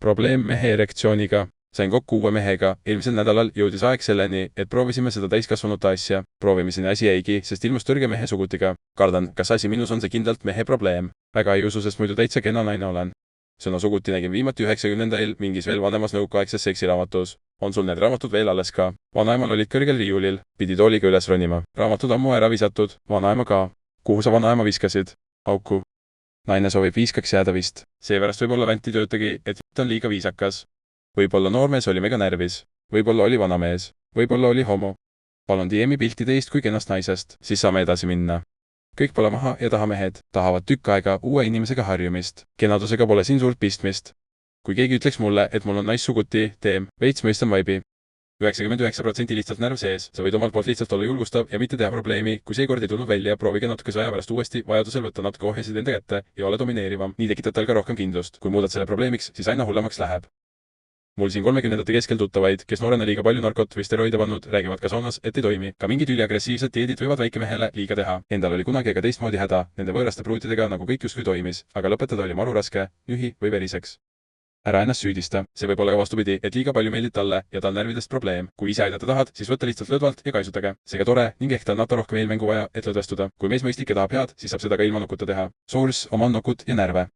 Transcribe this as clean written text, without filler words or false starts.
probleem mehe erektsiooniga. Sain kokku uue mehega, eelmisel nädalal jõudis aeg selleni, et proovisime seda täiskasvanute asja. Proovimiseni asi jäigi, sest ilmus tõrge mehe sugutiga. Kardan, kas asi minus on see kindlalt mehe probleem. Väga ei usu, sest muidu täitsa kena naine olen. Sõna suguti nägin viimati 90-ndail mingis veel vanemas nõukaaegses seksiraamatus. On sul need raamatud veel alles ka? Vanaemal olid kõrgel riiulil, pidi tooliga üles ronima. Raamatud ammu ära visatud, vanaema ka. Kuhu sa vanaema viskasid? Auku. Naine soovib viiskaks jääda vist. Seepärast võib-olla vänti töötagi, et ta on liiga viisakas. Võib-olla noormees oli mega närvis. Võib-olla oli vanamees. Võib-olla oli homo. Palun DM-i pilti teist kui kenast naisest, siis saame edasi minna. Kõik pole maha ja tahamehed tahavad tükk aega uue inimesega harjumist. Kenadusega pole siin suurt pistmist. Kui keegi ütleks mulle, et mul on naissuguti, teem, veits mõistan vaibi. 99% lihtsalt närv sees, sa võid omalt poolt lihtsalt olla julgustav ja mitte teha probleemi, kui seekord ei tulnud välja, proovige natuke aja pärast uuesti, vajadusel võtta natuke ohjesid enda kätte ja ole domineerivam, nii tekitad tal ka rohkem kindlust. Kui muudad selle probleemiks, siis aina hullemaks läheb. Mul siin 30ndate keskel tuttavaid, kes noorena liiga palju narkot või steroide pannud, räägivad ka saunas, et ei toimi. Ka mingid üliagressiivsed dieedid võivad väikemehele liiga teha. Endal oli kunagi aga teistmoodi häda, nende võõraste pruutidega nagu kõik justkui toimis, aga lõpetada oli maru raske, nühi või veriseks. Ära ennast süüdista, see võib olla ka vastupidi, et liiga palju meeldid talle ja tal närvidest probleem. Kui ise aidata tahad, siis võtta lihtsalt lõdvalt ja kaisutage. Seega tore ning ehk tal nata rohkem eelmängu vaja, et lõdvestuda. Kui mees mõistlik ja tahab head, siis saab seda ka ilma nukuta teha. Source, omal nokut ja närve.